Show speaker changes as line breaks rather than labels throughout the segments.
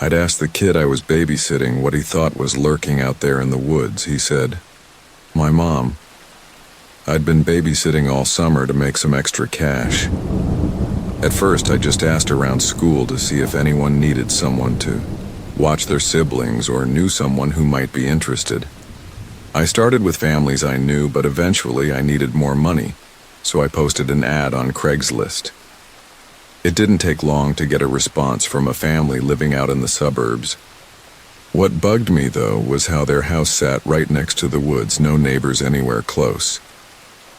I'd asked the kid I was babysitting what he thought was lurking out there in the woods. He said, "My mom." I'd been babysitting all summer to make some extra cash. At first, I just asked around school to see if anyone needed someone to watch their siblings or knew someone who might be interested. I started with families I knew, but eventually I needed more money, so I posted an ad on Craigslist. It didn't take long to get a response from a family living out in the suburbs. What bugged me, though, was how their house sat right next to the woods, no neighbors anywhere close.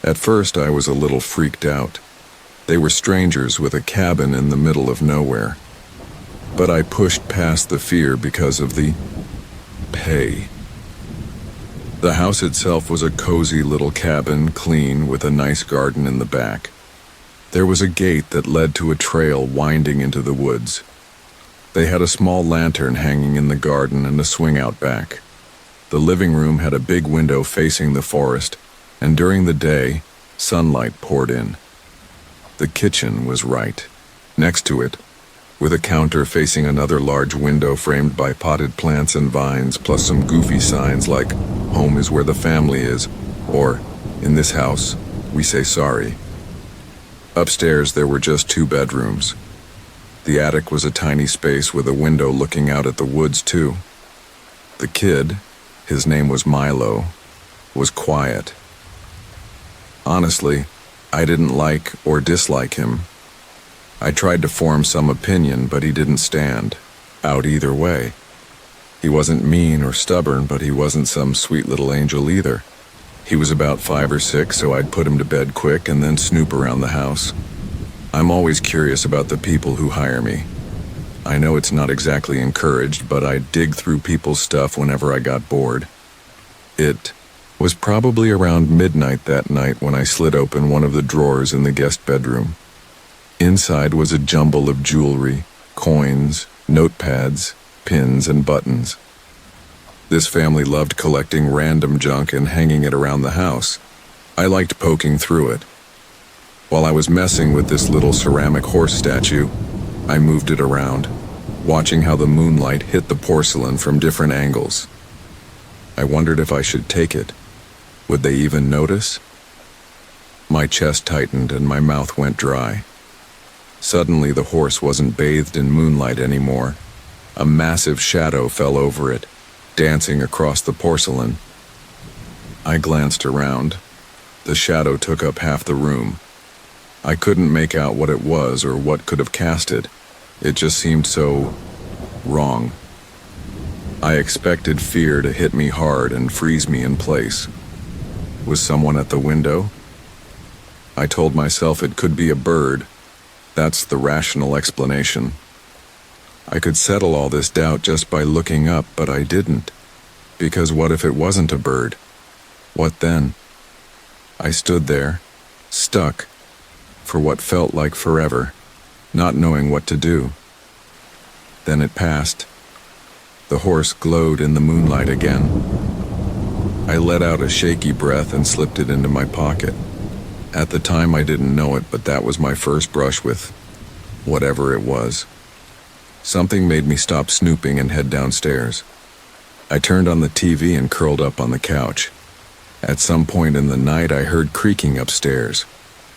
At first, I was a little freaked out. They were strangers with a cabin in the middle of nowhere. But I pushed past the fear because of the pay. The house itself was a cozy little cabin, clean, with a nice garden in the back. There was a gate that led to a trail winding into the woods. They had a small lantern hanging in the garden and a swing out back. The living room had a big window facing the forest, and during the day, sunlight poured in. The kitchen was right next to it, with a counter facing another large window framed by potted plants and vines, plus some goofy signs like, "Home is where the family is," or, "In this house, we say sorry." Upstairs, there were just 2 bedrooms. The attic was a tiny space with a window looking out at the woods, too. The kid, his name was Milo, was quiet. Honestly, I didn't like or dislike him. I tried to form some opinion, but he didn't stand out either way. He wasn't mean or stubborn, but he wasn't some sweet little angel either. He was about 5 or 6, so I'd put him to bed quick and then snoop around the house. I'm always curious about the people who hire me. I know it's not exactly encouraged, but I'd dig through people's stuff whenever I got bored. It was probably around midnight that night when I slid open one of the drawers in the guest bedroom. Inside was a jumble of jewelry, coins, notepads, pins, and buttons. This family loved collecting random junk and hanging it around the house. I liked poking through it. While I was messing with this little ceramic horse statue, I moved it around, watching how the moonlight hit the porcelain from different angles. I wondered if I should take it. Would they even notice? My chest tightened and my mouth went dry. Suddenly, the horse wasn't bathed in moonlight anymore. A massive shadow fell over it, dancing across the porcelain. I glanced around. The shadow took up half the room. I couldn't make out what it was or what could have cast it. It just seemed so wrong. I expected fear to hit me hard and freeze me in place. Was someone at the window? I told myself it could be a bird. That's the rational explanation. I could settle all this doubt just by looking up, but I didn't. Because what if it wasn't a bird? What then? I stood there, stuck, for what felt like forever, not knowing what to do. Then it passed. The horse glowed in the moonlight again. I let out a shaky breath and slipped it into my pocket. At the time I didn't know it, but that was my first brush with whatever it was. Something made me stop snooping and head downstairs. I turned on the TV and curled up on the couch. At some point in the night I heard creaking upstairs.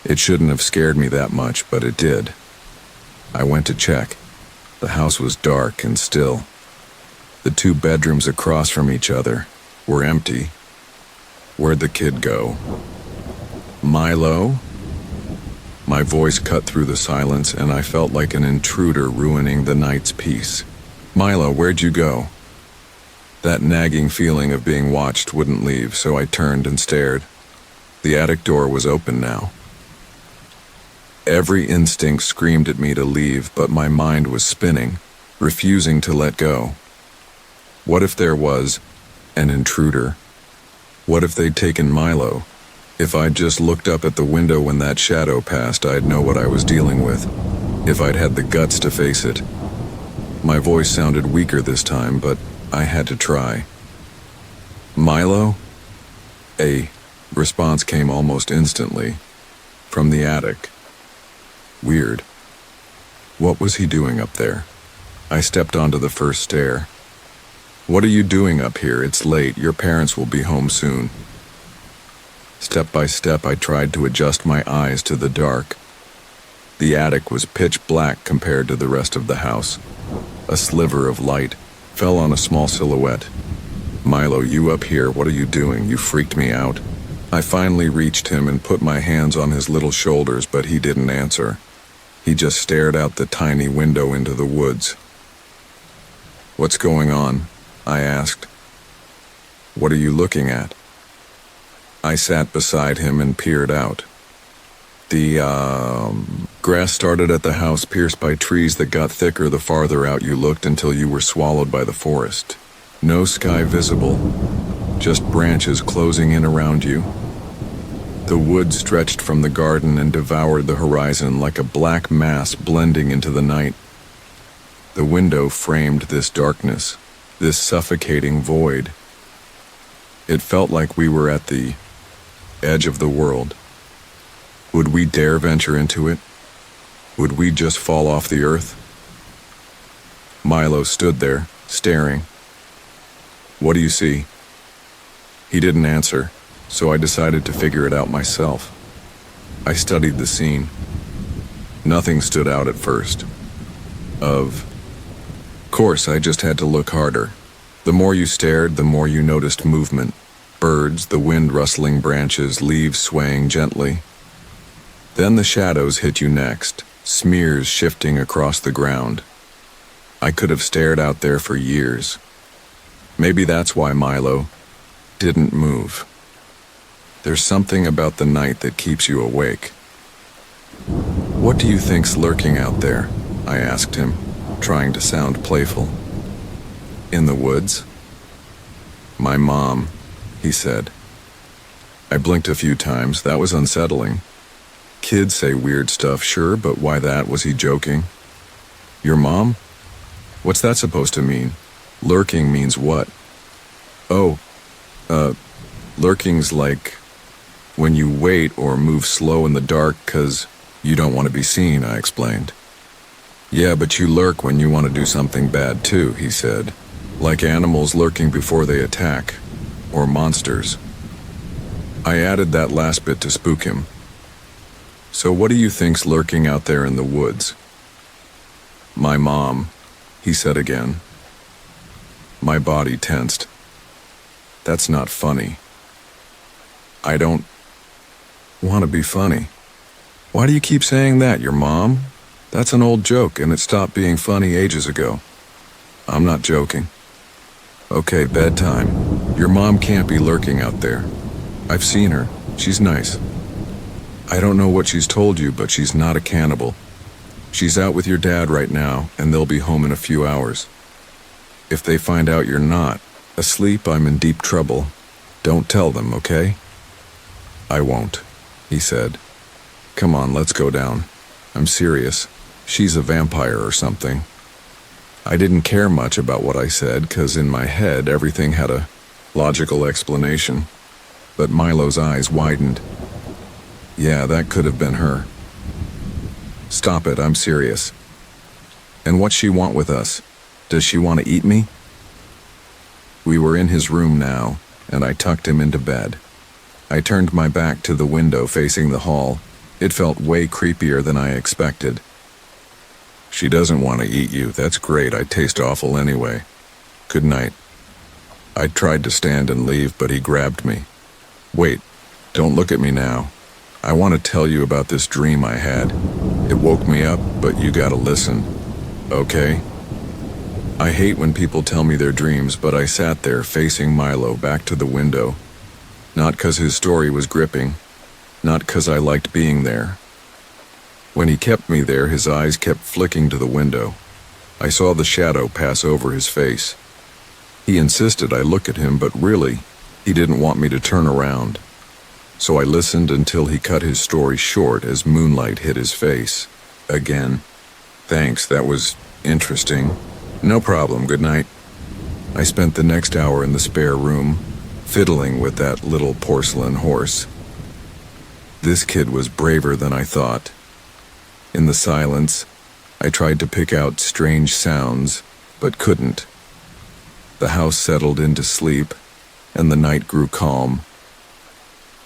It shouldn't have scared me that much, but it did. I went to check. The house was dark and still. The 2 bedrooms across from each other were empty. Where'd the kid go? Milo? My voice cut through the silence, and I felt like an intruder ruining the night's peace. Milo, where'd you go? That nagging feeling of being watched wouldn't leave, so I turned and stared. The attic door was open now. Every instinct screamed at me to leave, but my mind was spinning, refusing to let go. What if there was an intruder? What if they'd taken Milo? If I'd just looked up at the window when that shadow passed, I'd know what I was dealing with. If I'd had the guts to face it. My voice sounded weaker this time, but I had to try. Milo? A response came almost instantly, from the attic. Weird. What was he doing up there? I stepped onto the first stair. "What are you doing up here? It's late. Your parents will be home soon." Step by step, I tried to adjust my eyes to the dark. The attic was pitch black compared to the rest of the house. A sliver of light fell on a small silhouette. "Milo, you up here, what are you doing? You freaked me out." I finally reached him and put my hands on his little shoulders, but he didn't answer. He just stared out the tiny window into the woods. "What's going on?" I asked. "What are you looking at?" I sat beside him and peered out. The grass started at the house, pierced by trees that got thicker the farther out you looked until you were swallowed by the forest. No sky visible, just branches closing in around you. The wood stretched from the garden and devoured the horizon like a black mass blending into the night. The window framed this darkness, this suffocating void. It felt like we were at the edge of the world. Would we dare venture into it? Would we just fall off the earth? Milo stood there, staring. "What do you see?" He didn't answer, so I decided to figure it out myself. I studied the scene. Nothing stood out at first. Of course, I just had to look harder. The more you stared, the more you noticed movement. Birds, the wind rustling branches, leaves swaying gently. Then the shadows hit you next, smears shifting across the ground. I could have stared out there for years. Maybe that's why Milo didn't move. There's something about the night that keeps you awake. "What do you think's lurking out there?" I asked him, trying to sound playful. "In the woods?" "My mom," he said. I blinked a few times. That was unsettling. Kids say weird stuff, sure, but why that? Was he joking? "Your mom? What's that supposed to mean? Lurking means what?" "Oh, lurking's like when you wait or move slow in the dark 'cause you don't want to be seen," I explained. "Yeah, but you lurk when you want to do something bad too," he said. "Like animals lurking before they attack. Or monsters." I added that last bit to spook him. "So what do you think's lurking out there in the woods?" "My mom," he said again. My body tensed. That's not funny. I don't want to be funny. "Why do you keep saying that? Your mom? That's an old joke, and it stopped being funny ages ago." "I'm not joking." "Okay, bedtime. Your mom can't be lurking out there. I've seen her. She's nice. I don't know what she's told you, but she's not a cannibal. She's out with your dad right now, and they'll be home in a few hours. If they find out you're not asleep, I'm in deep trouble. Don't tell them, okay?" "I won't," he said. "Come on, let's go down. I'm serious. She's a vampire or something." I didn't care much about what I said, 'cause in my head everything had a logical explanation. But Milo's eyes widened. "Yeah, that could have been her." "Stop it, I'm serious." "And what's she want with us? Does she want to eat me?" We were in his room now, and I tucked him into bed. I turned my back to the window facing the hall. It felt way creepier than I expected. "She doesn't want to eat you. That's great. I taste awful anyway. Good night." I tried to stand and leave, but he grabbed me. "Wait, don't look at me now. I want to tell you about this dream I had. It woke me up, but you gotta listen, okay?" I hate when people tell me their dreams, but I sat there facing Milo back to the window. Not 'cause his story was gripping, not 'cause I liked being there. When he kept me there, his eyes kept flicking to the window. I saw the shadow pass over his face. He insisted I look at him, but really, he didn't want me to turn around. So I listened until he cut his story short as moonlight hit his face. Again. "Thanks, that was interesting." "No problem, good night." I spent the next hour in the spare room, fiddling with that little porcelain horse. This kid was braver than I thought. In the silence, I tried to pick out strange sounds, but couldn't. The house settled into sleep, and the night grew calm.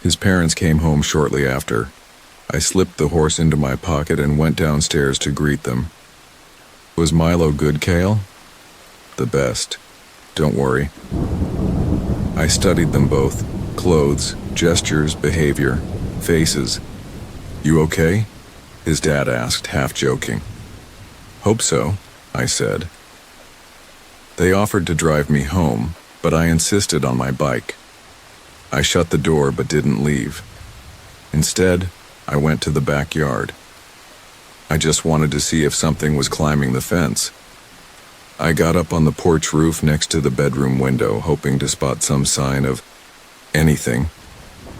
His parents came home shortly after. I slipped the horse into my pocket and went downstairs to greet them. Was Milo good, Kale? The best. Don't worry. I studied them both. Clothes, gestures, behavior, faces. You okay? His dad asked, half joking. Hope so, I said. They offered to drive me home, but I insisted on my bike. I shut the door but didn't leave. Instead, I went to the backyard. I just wanted to see if something was climbing the fence. I got up on the porch roof next to the bedroom window, hoping to spot some sign of anything.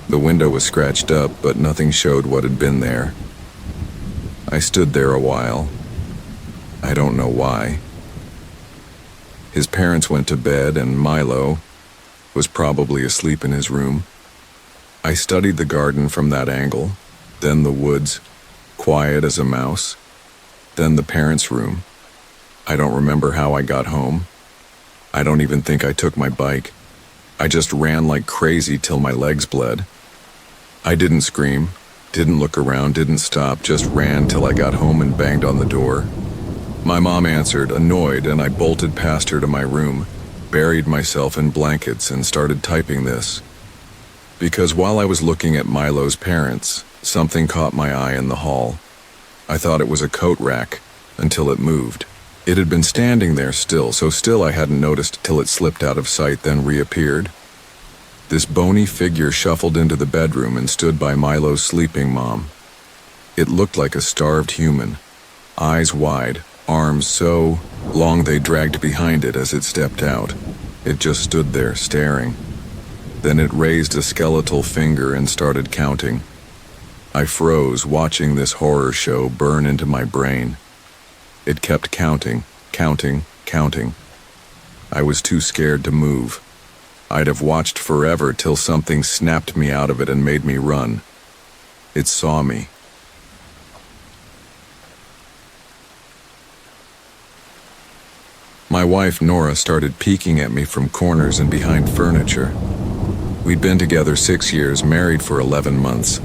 The window was scratched up, but nothing showed what had been there. I stood there a while. I don't know why. His parents went to bed, and Milo was probably asleep in his room. I studied the garden from that angle, then the woods, quiet as a mouse, then the parents' room. I don't remember how I got home. I don't even think I took my bike. I just ran like crazy till my legs bled. I didn't scream, didn't look around, didn't stop, just ran till I got home and banged on the door. My mom answered, annoyed, and I bolted past her to my room, buried myself in blankets, and started typing this. Because while I was looking at Milo's parents, something caught my eye in the hall. I thought it was a coat rack, until it moved. It had been standing there still, so still I hadn't noticed till it slipped out of sight, then reappeared. This bony figure shuffled into the bedroom and stood by Milo's sleeping mom. It looked like a starved human, eyes wide, arms so long they dragged behind it as it stepped out. It just stood there, staring. Then it raised a skeletal finger and started counting. I froze, watching this horror show burn into my brain. It kept counting, counting, counting. I was too scared to move. I'd have watched forever till something snapped me out of it and made me run. It saw me. My wife, Nora, started peeking at me from corners and behind furniture. We'd been together 6 years, married for 11 months.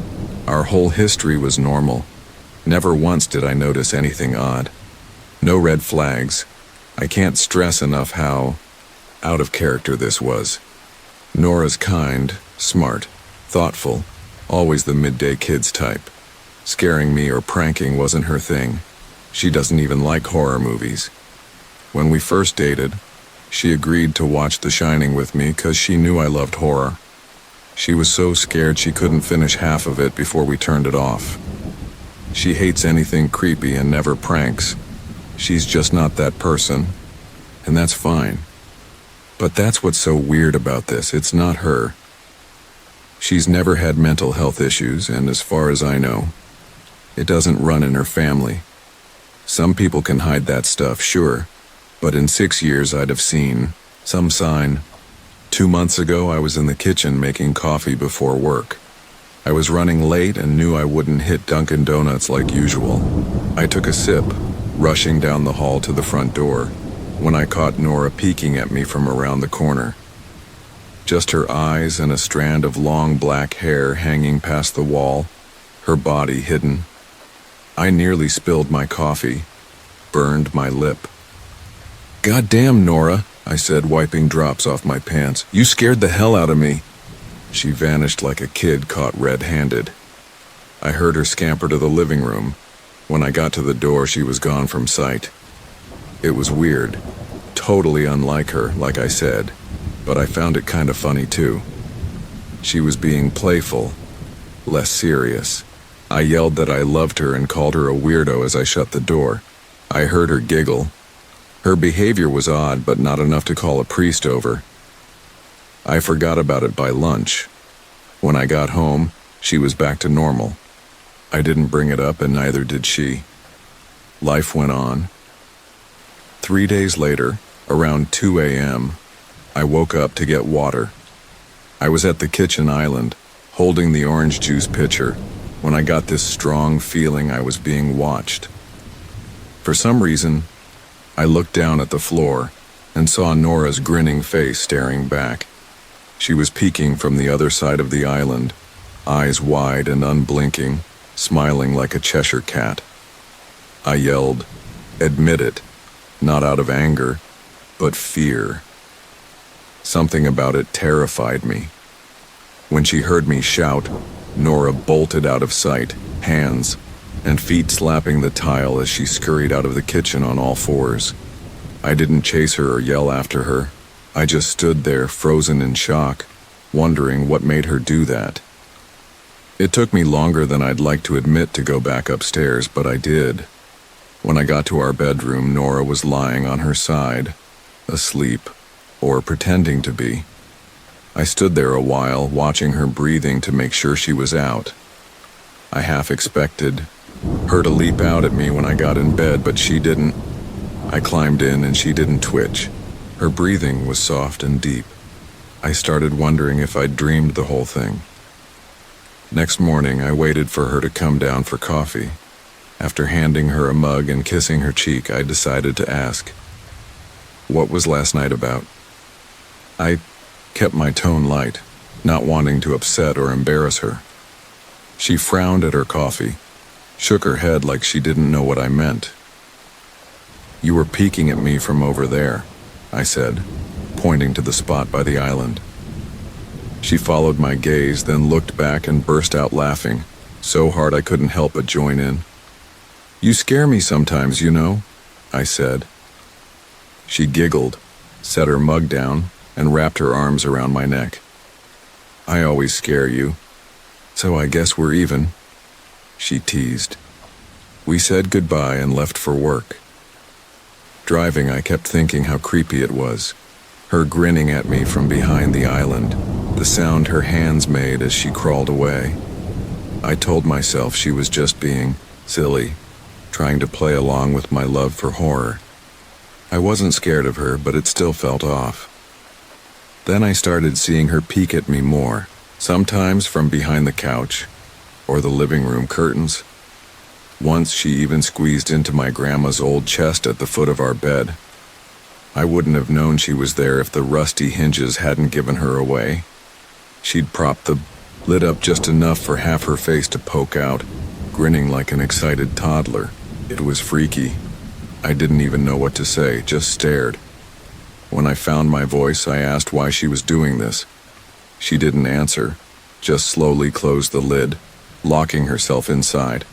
Our whole history was normal. Never once did I notice anything odd. No red flags. I can't stress enough how out of character this was. Nora's kind, smart, thoughtful, always the midday kids type. Scaring me or pranking wasn't her thing. She doesn't even like horror movies. When we first dated, she agreed to watch The Shining with me because she knew I loved horror. She was so scared she couldn't finish half of it before we turned it off. She hates anything creepy and never pranks. She's just not that person, and that's fine. But that's what's so weird about this. It's not her. She's never had mental health issues, and as far as I know, it doesn't run in her family. Some people can hide that stuff, sure, but in 6 years I'd have seen some sign. 2 months ago, I was in the kitchen making coffee before work. I was running late and knew I wouldn't hit Dunkin' Donuts like usual. I took a sip, rushing down the hall to the front door, when I caught Nora peeking at me from around the corner. Just her eyes and a strand of long black hair hanging past the wall, her body hidden. I nearly spilled my coffee, burned my lip. "Goddamn, Nora," I said, wiping drops off my pants. "You scared the hell out of me." She vanished like a kid caught red-handed. I heard her scamper to the living room. When I got to the door, she was gone from sight. It was weird, totally unlike her, like I said, but I found it kind of funny too. She was being playful, less serious. I yelled that I loved her and called her a weirdo as I shut the door. I heard her giggle. Her behavior was odd, but not enough to call a priest over. I forgot about it by lunch. When I got home, she was back to normal. I didn't bring it up, and neither did she. Life went on. 3 days later, around 2 a.m., I woke up to get water. I was at the kitchen island, holding the orange juice pitcher, when I got this strong feeling I was being watched. For some reason, I looked down at the floor and saw Nora's grinning face staring back. She was peeking from the other side of the island, eyes wide and unblinking, smiling like a Cheshire cat. I yelled, "Admit it," not out of anger, but fear. Something about it terrified me. When she heard me shout, Nora bolted out of sight, hands and feet slapping the tile as she scurried out of the kitchen on all fours. I didn't chase her or yell after her. I just stood there, frozen in shock, wondering what made her do that. It took me longer than I'd like to admit to go back upstairs, but I did. When I got to our bedroom, Nora was lying on her side, asleep, or pretending to be. I stood there a while, watching her breathing to make sure she was out. I half expected her to leap out at me when I got in bed, but she didn't. I climbed in and she didn't twitch. Her breathing was soft and deep. I started wondering if I'd dreamed the whole thing. Next morning, I waited for her to come down for coffee. After handing her a mug and kissing her cheek, I decided to ask, "What was last night about?" I kept my tone light, not wanting to upset or embarrass her. She frowned at her coffee, shook her head like she didn't know what I meant. "You were peeking at me from over there," I said, pointing to the spot by the island. She followed my gaze, then looked back and burst out laughing, so hard I couldn't help but join in. "You scare me sometimes, you know," I said. She giggled, set her mug down, and wrapped her arms around my neck. "I always scare you, so I guess we're even," she teased. We said goodbye and left for work. Driving, I kept thinking how creepy it was. Her grinning at me from behind the island, the sound her hands made as she crawled away. I told myself she was just being silly, trying to play along with my love for horror. I wasn't scared of her, but it still felt off. Then I started seeing her peek at me more, sometimes from behind the couch or the living room curtains. Once she even squeezed into my grandma's old chest at the foot of our bed. I wouldn't have known she was there if the rusty hinges hadn't given her away. She'd propped the lid up just enough for half her face to poke out, grinning like an excited toddler. It was freaky. I didn't even know what to say, just stared. When I found my voice, I asked why she was doing this. She didn't answer, just slowly closed the lid, locking herself inside.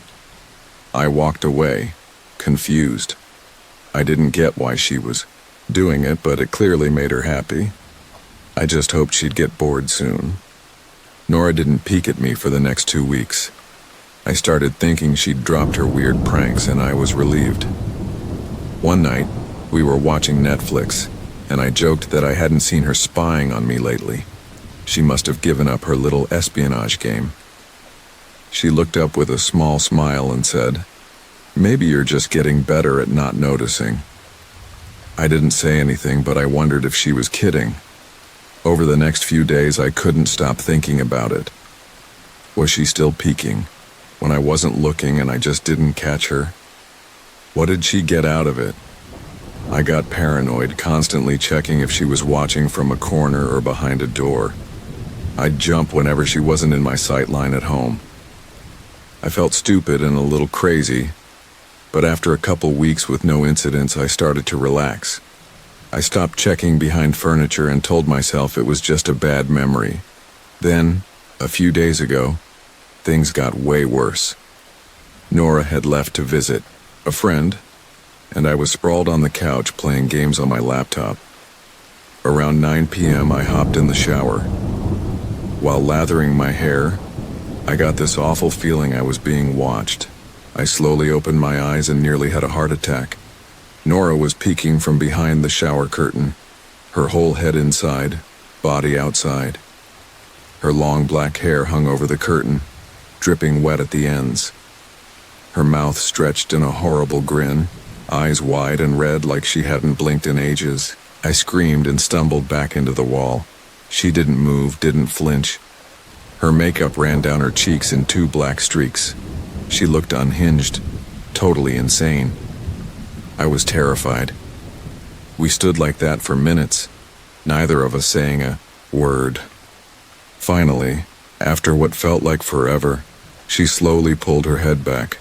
I walked away, confused. I didn't get why she was doing it, but it clearly made her happy. I just hoped she'd get bored soon. Nora didn't peek at me for the next 2 weeks. I started thinking she'd dropped her weird pranks, and I was relieved. One night, we were watching Netflix, and I joked that I hadn't seen her spying on me lately. She must have given up her little espionage game. She looked up with a small smile and said, "Maybe you're just getting better at not noticing." I didn't say anything, but I wondered if she was kidding. Over the next few days, I couldn't stop thinking about it. Was she still peeking when I wasn't looking and I just didn't catch her? What did she get out of it? I got paranoid, constantly checking if she was watching from a corner or behind a door. I'd jump whenever she wasn't in my sight line at home. I felt stupid and a little crazy, but after a couple weeks with no incidents, I started to relax. I stopped checking behind furniture and told myself it was just a bad memory. Then, a few days ago, things got way worse. Nora had left to visit a friend, and I was sprawled on the couch playing games on my laptop. Around 9 p.m., I hopped in the shower. While lathering my hair, I got this awful feeling I was being watched. I slowly opened my eyes and nearly had a heart attack. Nora was peeking from behind the shower curtain, her whole head inside, body outside. Her long black hair hung over the curtain, dripping wet at the ends. Her mouth stretched in a horrible grin, eyes wide and red like she hadn't blinked in ages. I screamed and stumbled back into the wall. She didn't move, didn't flinch. Her makeup ran down her cheeks in 2 black streaks. She looked unhinged, totally insane. I was terrified. We stood like that for minutes, neither of us saying a word. Finally, after what felt like forever, she slowly pulled her head back.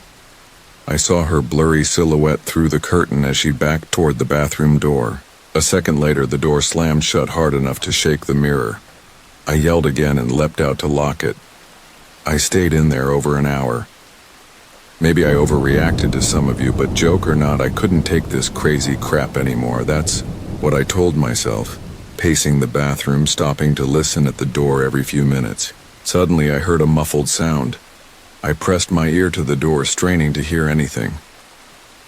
I saw her blurry silhouette through the curtain as she backed toward the bathroom door. A second later, the door slammed shut hard enough to shake the mirror. I yelled again and leapt out to lock it. I stayed in there over an hour. Maybe I overreacted to some of you, but joke or not, I couldn't take this crazy crap anymore. That's what I told myself, pacing the bathroom, stopping to listen at the door every few minutes. Suddenly, I heard a muffled sound. I pressed my ear to the door, straining to hear anything.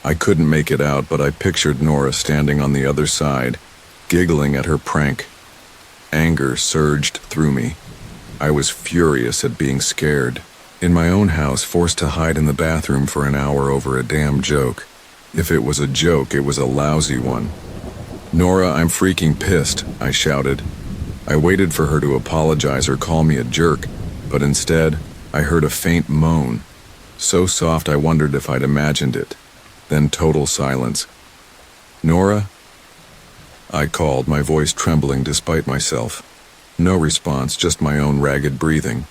I couldn't make it out, but I pictured Nora standing on the other side, giggling at her prank. Anger surged through me. I was furious at being scared. In my own house, forced to hide in the bathroom for an hour over a damn joke. If it was a joke, it was a lousy one. "Nora, I'm freaking pissed," I shouted. I waited for her to apologize or call me a jerk, but instead, I heard a faint moan. So soft I wondered if I'd imagined it. Then total silence. "Nora?" I called, my voice trembling despite myself. No response, just my own ragged breathing.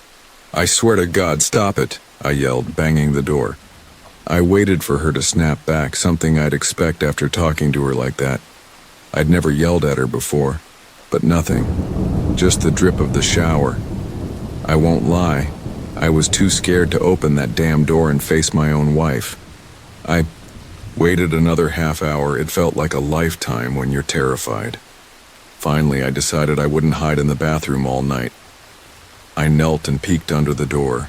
"I swear to God, stop it," I yelled, banging the door. I waited for her to snap back, something I'd expect after talking to her like that. I'd never yelled at her before, but nothing. Just the drip of the shower. I won't lie, I was too scared to open that damn door and face my own wife. I waited another half hour. It felt like a lifetime when you're terrified. Finally, I decided I wouldn't hide in the bathroom all night. I knelt and peeked under the door.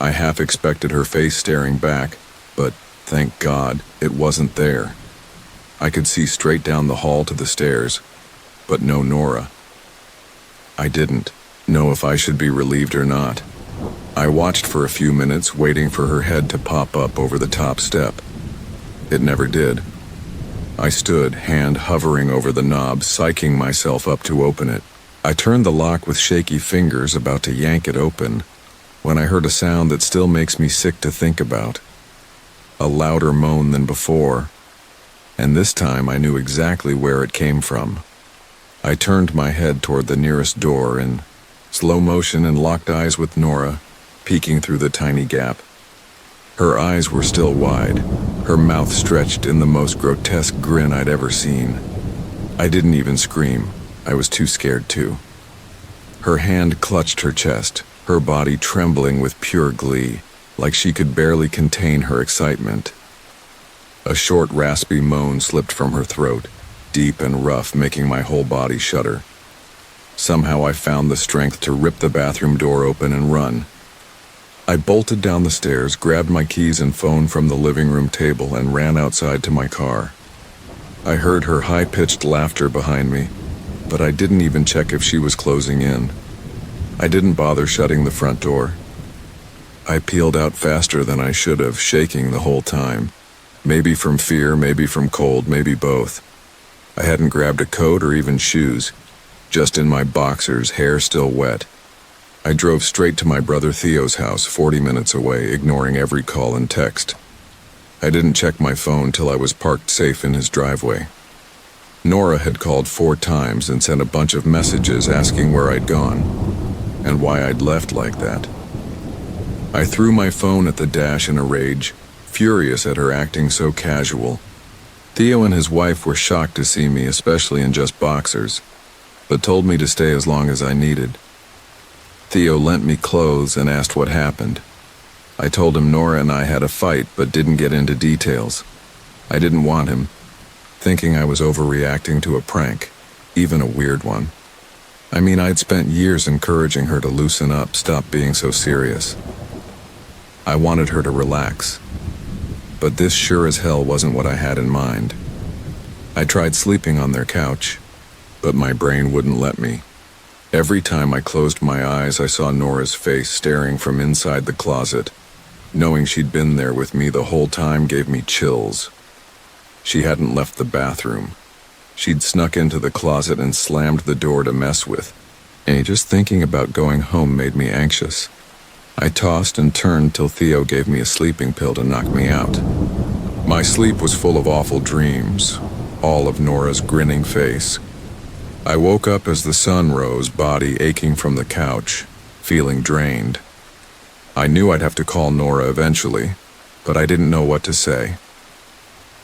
I half expected her face staring back, but thank God it wasn't there. I could see straight down the hall to the stairs, but no Nora. I didn't know if I should be relieved or not. I watched for a few minutes, waiting for her head to pop up over the top step. It never did. I stood, hand hovering over the knob, psyching myself up to open it. I turned the lock with shaky fingers, about to yank it open, when I heard a sound that still makes me sick to think about. A louder moan than before, and this time I knew exactly where it came from. I turned my head toward the nearest door in slow motion and locked eyes with Nora, peeking through the tiny gap. Her eyes were still wide, her mouth stretched in the most grotesque grin I'd ever seen. I didn't even scream. I was too scared to. Her hand clutched her chest, her body trembling with pure glee, like she could barely contain her excitement. A short, raspy moan slipped from her throat, deep and rough, making my whole body shudder. Somehow I found the strength to rip the bathroom door open and run. I bolted down the stairs, grabbed my keys and phone from the living room table, and ran outside to my car. I heard her high-pitched laughter behind me, but I didn't even check if she was closing in. I didn't bother shutting the front door. I peeled out faster than I should have, shaking the whole time. Maybe from fear, maybe from cold, maybe both. I hadn't grabbed a coat or even shoes, just in my boxers, hair still wet. I drove straight to my brother Theo's house, 40 minutes away, ignoring every call and text. I didn't check my phone till I was parked safe in his driveway. Nora had called 4 times and sent a bunch of messages asking where I'd gone, and why I'd left like that. I threw my phone at the dash in a rage, furious at her acting so casual. Theo and his wife were shocked to see me, especially in just boxers, but told me to stay as long as I needed. Theo lent me clothes and asked what happened. I told him Nora and I had a fight, but didn't get into details. I didn't want him, thinking I was overreacting to a prank, even a weird one. I mean, I'd spent years encouraging her to loosen up, stop being so serious. I wanted her to relax, but this sure as hell wasn't what I had in mind. I tried sleeping on their couch, but my brain wouldn't let me. Every time I closed my eyes, I saw Nora's face staring from inside the closet. Knowing she'd been there with me the whole time gave me chills. She hadn't left the bathroom. She'd snuck into the closet and slammed the door to mess with. And just thinking about going home made me anxious. I tossed and turned till Theo gave me a sleeping pill to knock me out. My sleep was full of awful dreams, all of Nora's grinning face. I woke up as the sun rose, body aching from the couch, feeling drained. I knew I'd have to call Nora eventually, but I didn't know what to say.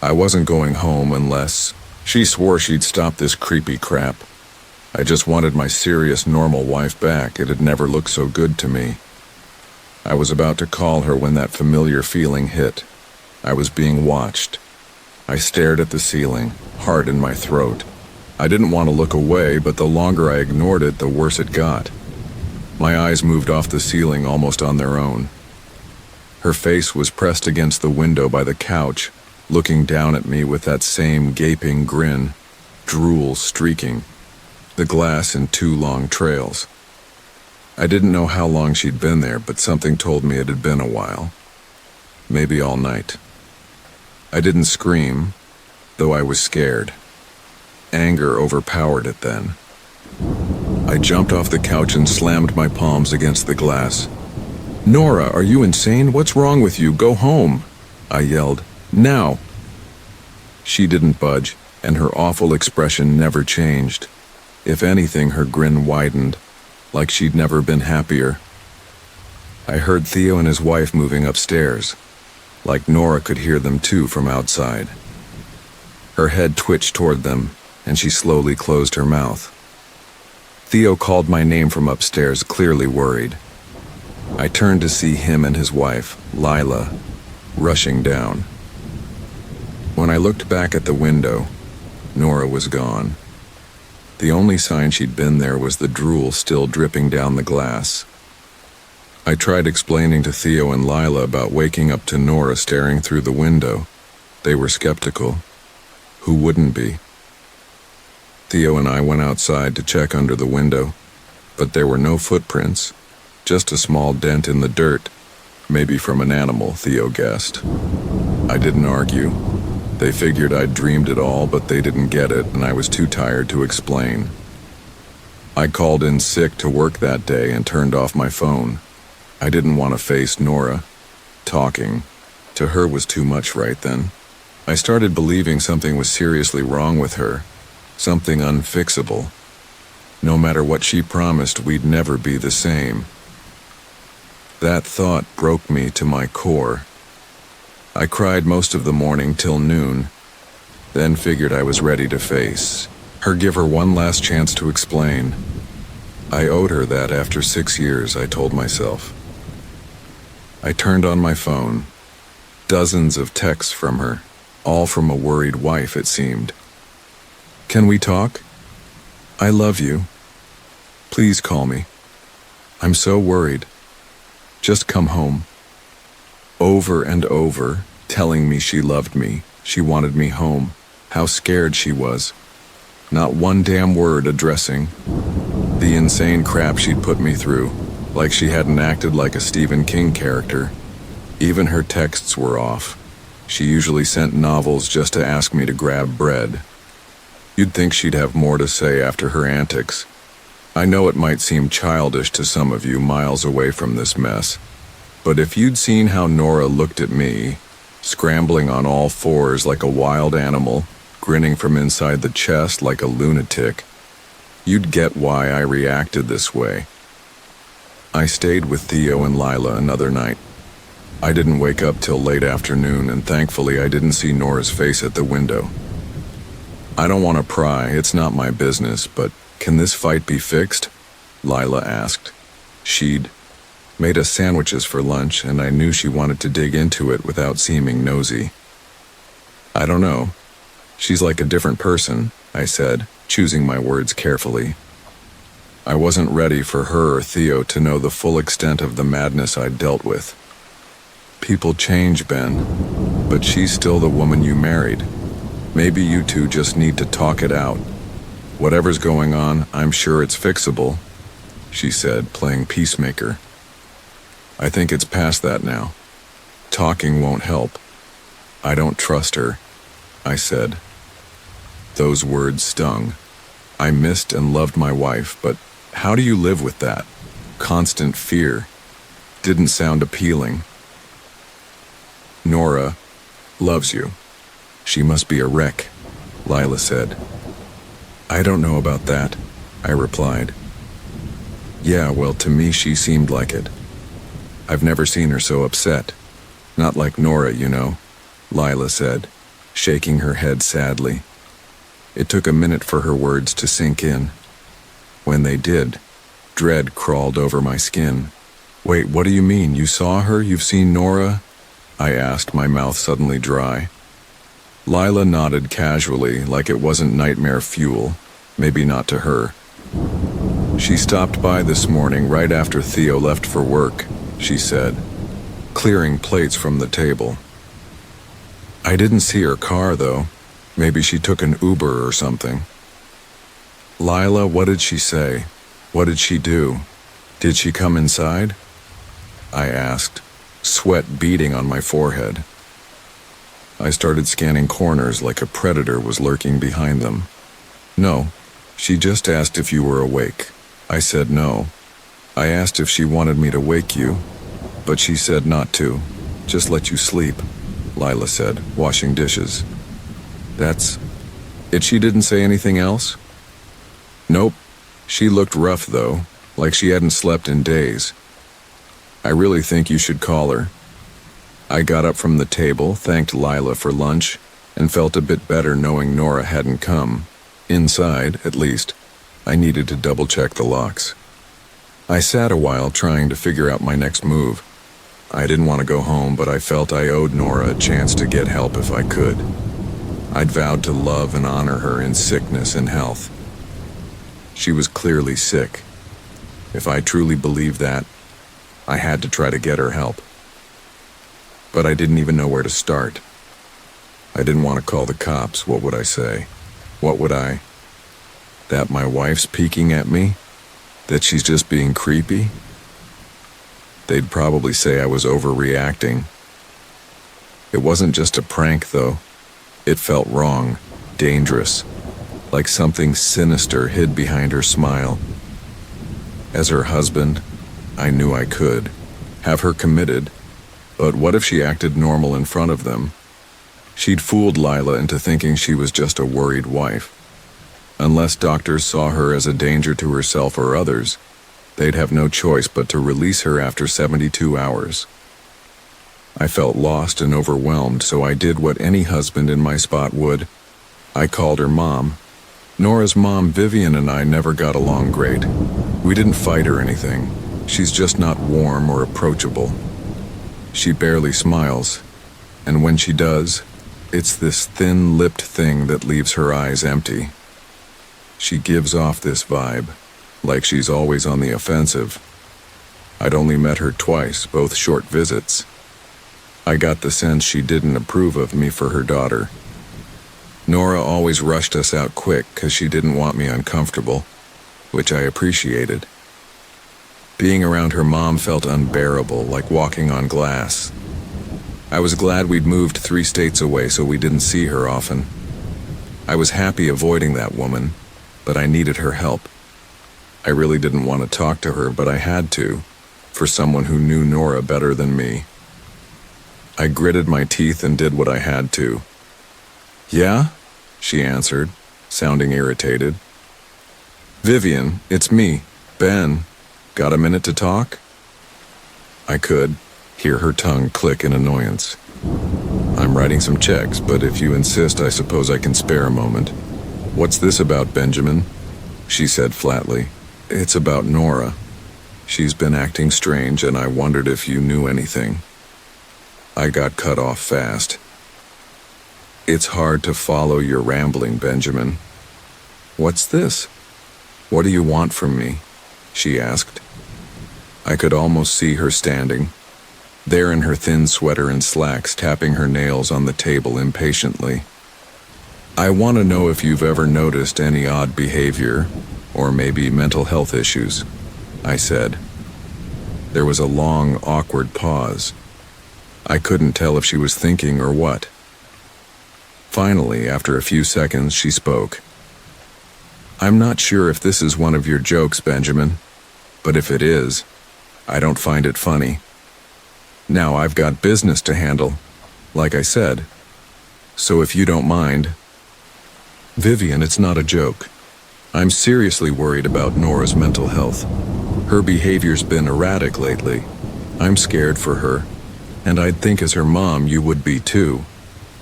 I wasn't going home unless she swore she'd stop this creepy crap. I just wanted my serious, normal wife back. It had never looked so good to me. I was about to call her when that familiar feeling hit. I was being watched. I stared at the ceiling, heart in my throat. I didn't want to look away, but the longer I ignored it, the worse it got. My eyes moved off the ceiling almost on their own. Her face was pressed against the window by the couch, looking down at me with that same gaping grin, drool streaking, the glass in 2 long trails. I didn't know how long she'd been there, but something told me it had been a while. Maybe all night. I didn't scream, though I was scared. Anger overpowered it then. I jumped off the couch and slammed my palms against the glass. "Nora, are you insane? What's wrong with you? Go home!" I yelled. "Now!" She didn't budge, and her awful expression never changed. If anything, her grin widened, like she'd never been happier. I heard Theo and his wife moving upstairs, like Nora could hear them too from outside. Her head twitched toward them, and she slowly closed her mouth. Theo called my name from upstairs, clearly worried. I turned to see him and his wife, Lila, rushing down. When I looked back at the window, Nora was gone. The only sign she'd been there was the drool still dripping down the glass. I tried explaining to Theo and Lila about waking up to Nora staring through the window. They were skeptical. Who wouldn't be? Theo and I went outside to check under the window, but there were no footprints, just a small dent in the dirt, maybe from an animal, Theo guessed. I didn't argue. They figured I'd dreamed it all, but they didn't get it, and I was too tired to explain. I called in sick to work that day and turned off my phone. I didn't want to face Nora. Talking to her was too much right then. I started believing something was seriously wrong with her, something unfixable. No matter what she promised, we'd never be the same. That thought broke me to my core. I cried most of the morning till noon, then figured I was ready to face her, give her one last chance to explain. I owed her that after 6 years, I told myself. I turned on my phone. Dozens of texts from her, all from a worried wife, it seemed. "Can we talk? I love you. Please call me. I'm so worried. Just come home." Over and over, telling me she loved me, she wanted me home, how scared she was. Not one damn word addressing the insane crap she'd put me through, like she hadn't acted like a Stephen King character. Even her texts were off. She usually sent novels just to ask me to grab bread. You'd think she'd have more to say after her antics. I know it might seem childish to some of you miles away from this mess, but if you'd seen how Nora looked at me, scrambling on all fours like a wild animal, grinning from inside the chest like a lunatic, you'd get why I reacted this way. I stayed with Theo and Lila another night. I didn't wake up till late afternoon, and thankfully I didn't see Nora's face at the window. I don't want to pry, it's not my business, but can this fight be fixed? Lila asked. She'd made us sandwiches for lunch, and I knew she wanted to dig into it without seeming nosy. I don't know. She's like a different person, I said, choosing my words carefully. I wasn't ready for her or Theo to know the full extent of the madness I'd dealt with. People change, Ben, but she's still the woman you married. Maybe you two just need to talk it out. Whatever's going on, I'm sure it's fixable, she said, playing peacemaker. I think it's past that now. Talking won't help. I don't trust her, I said. Those words stung. I missed and loved my wife, but how do you live with that? Constant fear. Didn't sound appealing. Nora, Loves you. She must be a wreck, Lila said. I don't know about that, I replied. Yeah, well, to me she seemed like it. I've never seen her so upset. Not like Nora, you know, Lila said, shaking her head sadly. It took a minute for her words to sink in. When they did, dread crawled over my skin. Wait, what do you mean? You saw her? You've seen Nora? I asked, my mouth suddenly dry. Lila nodded casually, like it wasn't nightmare fuel. Maybe not to her. She stopped by this morning right after Theo left for work, she said, clearing plates from the table. I didn't see her car, though. Maybe she took an Uber or something. Lila, what did she say? What did she do? Did she come inside? I asked, sweat beading on my forehead. I started scanning corners like a predator was lurking behind them. No, she just asked if you were awake. I said no. I asked if she wanted me to wake you, but she said not to. Just let you sleep, Lila said, washing dishes. That's it. She didn't say anything else? Nope. She looked rough, though, like she hadn't slept in days. I really think you should call her. I got up from the table, thanked Lila for lunch, and felt a bit better knowing Nora hadn't come. Inside, at least, I needed to double-check the locks. I sat a while trying to figure out my next move. I didn't want to go home, but I felt I owed Nora a chance to get help if I could. I'd vowed to love and honor her in sickness and health. She was clearly sick. If I truly believed that, I had to try to get her help. But I didn't even know where to start. I didn't want to call the cops. What would I say? What would I? That my wife's peeking at me? That she's just being creepy? They'd probably say I was overreacting. It wasn't just a prank, though. It felt wrong, dangerous, like something sinister hid behind her smile. As her husband, I knew I could have her committed, but what if she acted normal in front of them? She'd fooled Lila into thinking she was just a worried wife. Unless doctors saw her as a danger to herself or others, they'd have no choice but to release her after 72 hours. I felt lost and overwhelmed, so I did what any husband in my spot would. I called her mom. Nora's mom, Vivian, and I never got along great. We didn't fight or anything. She's just not warm or approachable. She barely smiles, and when she does, it's this thin-lipped thing that leaves her eyes empty. She gives off this vibe, like she's always on the offensive. I'd only met her twice, both short visits. I got the sense she didn't approve of me for her daughter. Nora always rushed us out quick because she didn't want me uncomfortable, which I appreciated. Being around her mom felt unbearable, like walking on glass. I was glad we'd moved 3 states away so we didn't see her often. I was happy avoiding that woman, but I needed her help. I really didn't want to talk to her, but I had to, for someone who knew Nora better than me. I gritted my teeth and did what I had to. Yeah? She answered, sounding irritated. Vivian, it's me, Ben. Got a minute to talk? I could hear her tongue click in annoyance. I'm writing some checks, but if you insist, I suppose I can spare a moment. What's this about, Benjamin? She said flatly. It's about Nora. She's been acting strange, and I wondered if you knew anything. I got cut off fast. It's hard to follow your rambling, Benjamin. What's this? What do you want from me? She asked. I could almost see her standing, there in her thin sweater and slacks, tapping her nails on the table impatiently. I want to know if you've ever noticed any odd behavior, or maybe mental health issues, I said. There was a long, awkward pause. I couldn't tell if she was thinking or what. Finally, after a few seconds, she spoke. I'm not sure if this is one of your jokes, Benjamin, but if it is, I don't find it funny. Now I've got business to handle. Like I said, So if you don't mind, Vivian, it's not a joke. I'm seriously worried about Nora's mental health. Her behavior's been erratic lately. I'm scared for her, and I'd think as her mom you would be too,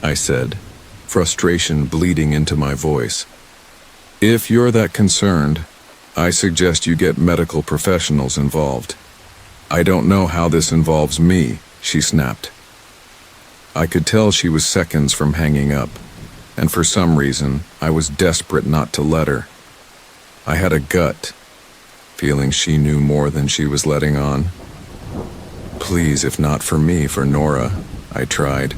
I said, frustration bleeding into my voice. If you're that concerned, I suggest you get medical professionals involved. I don't know how this involves me, she snapped. I could tell she was seconds from hanging up, and for some reason, I was desperate not to let her. I had a gut feeling she knew more than she was letting on. Please, if not for me, for Nora, I tried.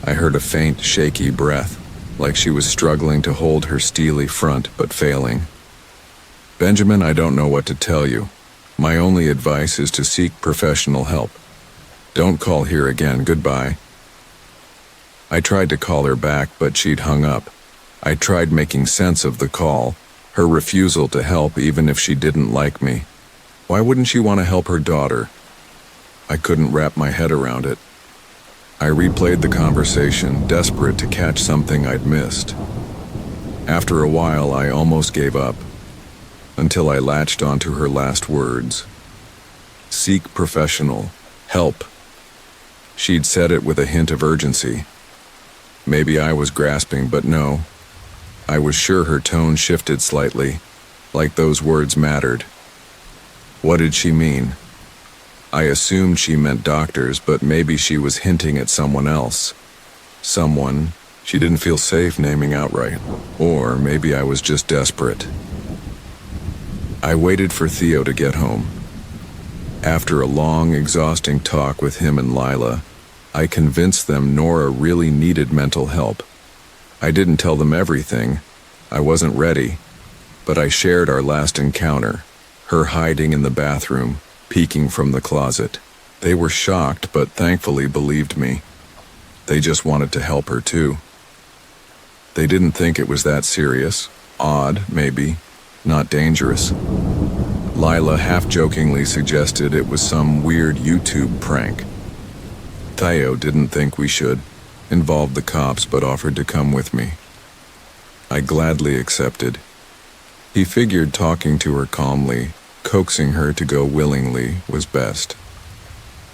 I heard a faint, shaky breath, like she was struggling to hold her steely front but failing. Benjamin, I don't know what to tell you. My only advice is to seek professional help. Don't call here again. Goodbye. I tried to call her back, but she'd hung up. I tried making sense of the call, her refusal to help even if she didn't like me. Why wouldn't she want to help her daughter? I couldn't wrap my head around it. I replayed the conversation, desperate to catch something I'd missed. After a while, I almost gave up, until I latched onto her last words. Seek professional help. She'd said it with a hint of urgency. Maybe I was grasping, but no. I was sure her tone shifted slightly, like those words mattered. What did she mean? I assumed she meant doctors, but maybe she was hinting at someone else. Someone she didn't feel safe naming outright. Or maybe I was just desperate. I waited for Theo to get home. After a long, exhausting talk with him and Lila, I convinced them Nora really needed mental help. I didn't tell them everything. I wasn't ready. But I shared our last encounter, her hiding in the bathroom, peeking from the closet. They were shocked, but thankfully believed me. They just wanted to help her too. They didn't think it was that serious. Odd, maybe. Not dangerous. Lila half-jokingly suggested it was some weird YouTube prank. Theo didn't think we should involve the cops, but offered to come with me. I gladly accepted. He figured talking to her calmly, coaxing her to go willingly, was best.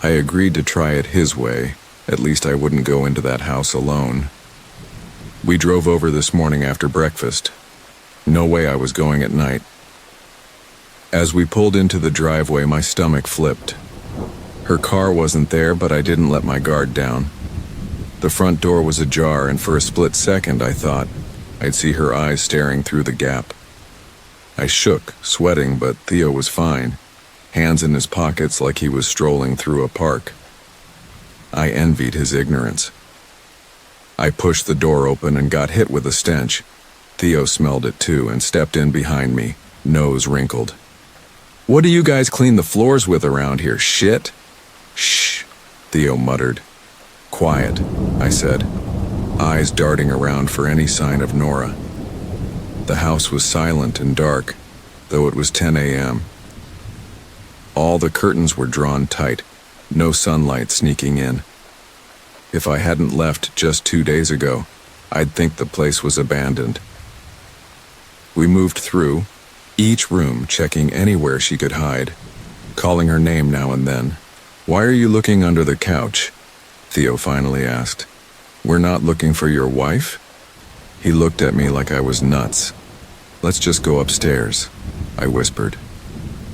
I agreed to try it his way. At least I wouldn't go into that house alone. We drove over this morning after breakfast. No way I was going at night. As we pulled into the driveway, my stomach flipped. Her car wasn't there, but I didn't let my guard down. The front door was ajar, and for a split second I thought I'd see her eyes staring through the gap. I shook, sweating, but Theo was fine, hands in his pockets like he was strolling through a park. I envied his ignorance. I pushed the door open and got hit with a stench. Theo smelled it too and stepped in behind me, nose wrinkled. "What do you guys clean the floors with around here, shit?" "Shh," Theo muttered. "Quiet," I said, eyes darting around for any sign of Nora. The house was silent and dark, though it was 10 a.m. All the curtains were drawn tight, no sunlight sneaking in. If I hadn't left just 2 days ago, I'd think the place was abandoned. We moved through, each room checking anywhere she could hide, calling her name now and then. "Why are you looking under the couch?" Theo finally asked. "We're not looking for your wife?" He looked at me like I was nuts. "Let's just go upstairs," I whispered.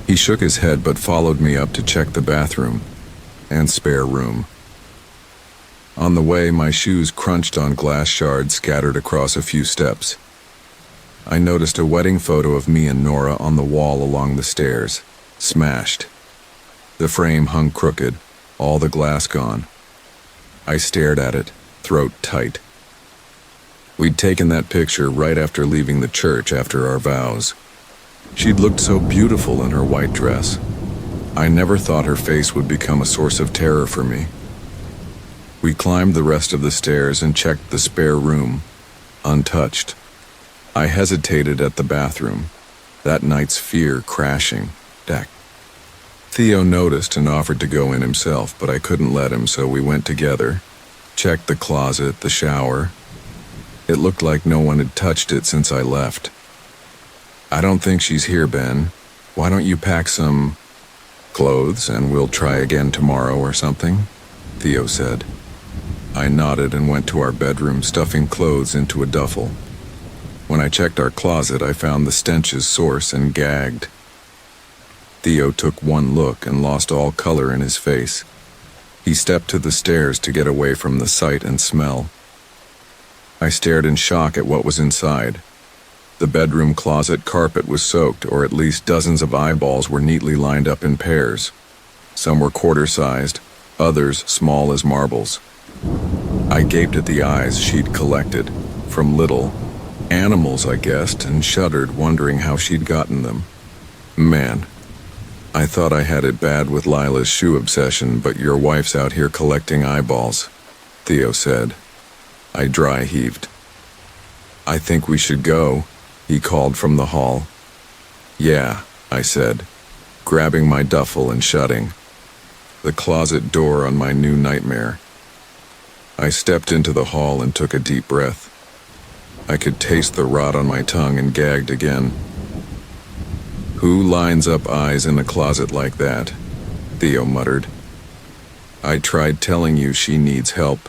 He shook his head but followed me up to check the bathroom and spare room. On the way, my shoes crunched on glass shards scattered across a few steps. I noticed a wedding photo of me and Nora on the wall along the stairs, smashed. The frame hung crooked, all the glass gone. I stared at it, throat tight. We'd taken that picture right after leaving the church after our vows. She'd looked so beautiful in her white dress. I never thought her face would become a source of terror for me. We climbed the rest of the stairs and checked the spare room, untouched. I hesitated at the bathroom, that night's fear crashing. Theo noticed and offered to go in himself, but I couldn't let him, so we went together, checked the closet, the shower, It looked like no one had touched it since I left. "I don't think she's here, Ben. Why don't you pack some clothes and we'll try again tomorrow or something?" Theo said. I nodded and went to our bedroom, stuffing clothes into a duffel. When I checked our closet, I found the stench's source and gagged. Theo took one look and lost all color in his face. He stepped to the stairs to get away from the sight and smell. I stared in shock at what was inside. The bedroom closet carpet was soaked, or at least dozens of eyeballs were neatly lined up in pairs. Some were quarter-sized, others small as marbles. I gaped at the eyes she'd collected, from little animals, I guessed, and shuddered, wondering how she'd gotten them. Man, I thought I had it bad with Lila's shoe obsession, but your wife's out here collecting eyeballs, Theo said. I dry heaved. "I think we should go," he called from the hall. "Yeah," I said, grabbing my duffel and shutting the closet door on my new nightmare. I stepped into the hall and took a deep breath. I could taste the rot on my tongue and gagged again. "Who lines up eyes in a closet like that?" Theo muttered. "I tried telling you she needs help,"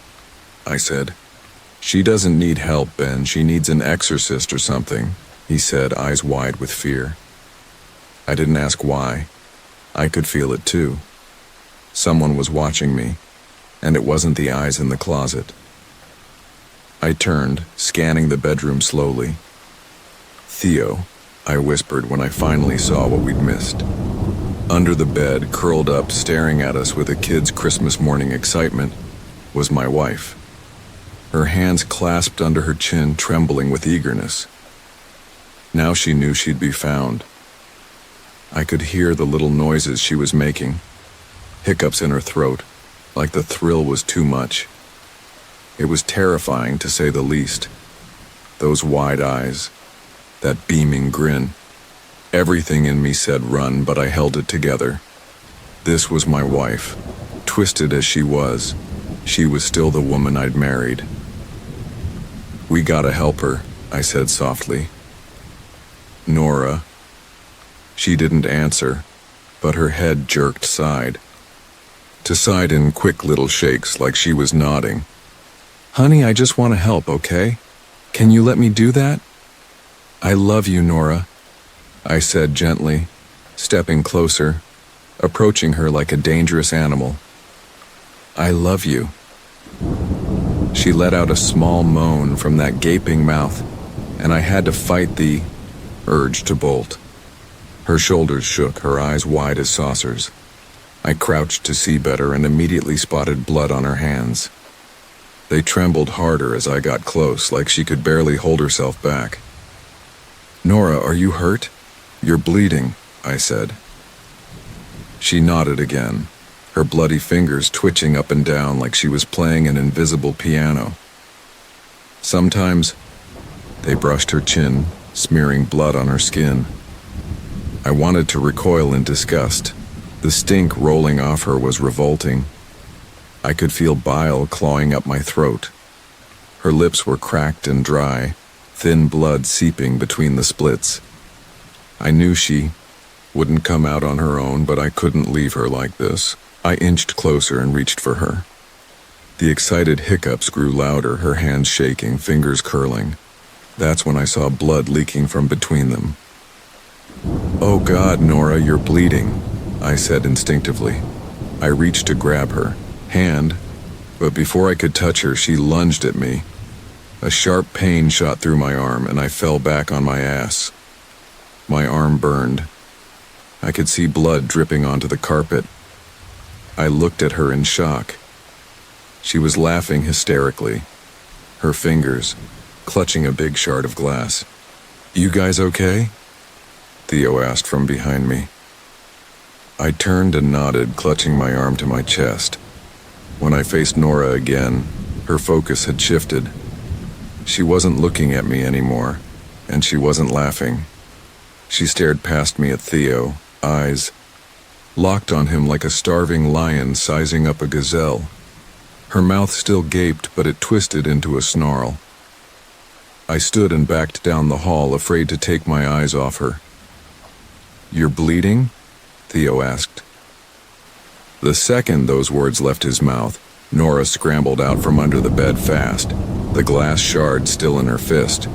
I said. "She doesn't need help, Ben. She needs an exorcist or something," he said, eyes wide with fear. I didn't ask why. I could feel it too. Someone was watching me, and it wasn't the eyes in the closet. I turned, scanning the bedroom slowly. "Theo," I whispered when I finally saw what we'd missed. Under the bed, curled up, staring at us with a kid's Christmas morning excitement, was my wife. Her hands clasped under her chin, trembling with eagerness. Now she knew she'd be found. I could hear the little noises she was making, hiccups in her throat, like the thrill was too much. It was terrifying, to say the least. Those wide eyes, that beaming grin. Everything in me said run, but I held it together. This was my wife. Twisted as she was still the woman I'd married. "We gotta help her," I said softly. "Nora." She didn't answer, but her head jerked side to side in quick little shakes, like she was nodding. "Honey, I just want to help, okay? Can you let me do that?" "I love you, Nora," I said gently, stepping closer, approaching her like a dangerous animal. "I love you." She let out a small moan from that gaping mouth, and I had to fight the urge to bolt. Her shoulders shook, her eyes wide as saucers. I crouched to see better and immediately spotted blood on her hands. They trembled harder as I got close, like she could barely hold herself back. "Nora, are you hurt? You're bleeding," I said. She nodded again, her bloody fingers twitching up and down like she was playing an invisible piano. Sometimes they brushed her chin, smearing blood on her skin. I wanted to recoil in disgust. The stink rolling off her was revolting. I could feel bile clawing up my throat. Her lips were cracked and dry, thin blood seeping between the splits. I knew she wouldn't come out on her own, but I couldn't leave her like this. I inched closer and reached for her. The excited hiccups grew louder, her hands shaking, fingers curling. That's when I saw blood leaking from between them. "Oh God, Nora, you're bleeding," I said instinctively. I reached to grab her hand, but before I could touch her, she lunged at me. A sharp pain shot through my arm, and I fell back on my ass. My arm burned. I could see blood dripping onto the carpet. I looked at her in shock. She was laughing hysterically, her fingers clutching a big shard of glass. "You guys okay?" Theo asked from behind me. I turned and nodded, clutching my arm to my chest. When I faced Nora again, her focus had shifted. She wasn't looking at me anymore, and she wasn't laughing. She stared past me at Theo, eyes locked on him like a starving lion sizing up a gazelle. Her mouth still gaped, but it twisted into a snarl. I stood and backed down the hall, afraid to take my eyes off her. "You're bleeding?" Theo asked. The second those words left his mouth, Nora scrambled out from under the bed fast, the glass shard still in her fist.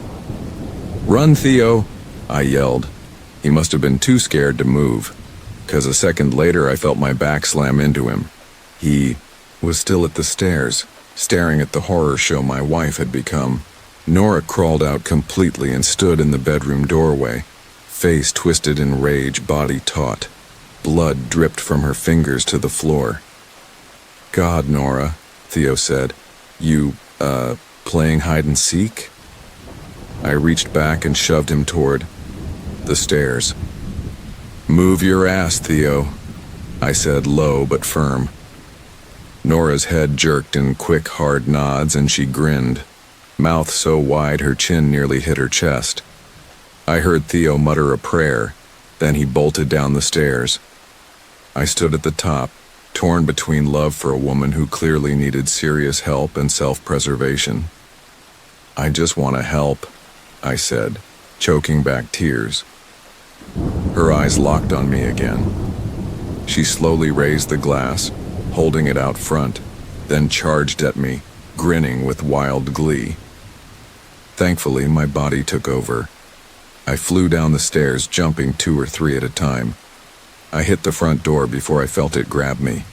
"Run, Theo!" I yelled. He must have been too scared to move, 'cause a second later I felt my back slam into him. He was still at the stairs, staring at the horror show my wife had become. Nora crawled out completely and stood in the bedroom doorway, face twisted in rage, body taut. Blood dripped from her fingers to the floor. "God, Nora," Theo said. You, playing hide and seek?" I reached back and shoved him toward the stairs. "Move your ass, Theo," I said, low but firm. Nora's head jerked in quick, hard nods, and she grinned, mouth so wide her chin nearly hit her chest. I heard Theo mutter a prayer, then he bolted down the stairs. I stood at the top, torn between love for a woman who clearly needed serious help and self-preservation. "I just want to help," I said, choking back tears. Her eyes locked on me again. She slowly raised the glass, holding it out front, then charged at me, grinning with wild glee. Thankfully, my body took over. I flew down the stairs, jumping 2 or 3 at a time. I hit the front door before I felt it grab me,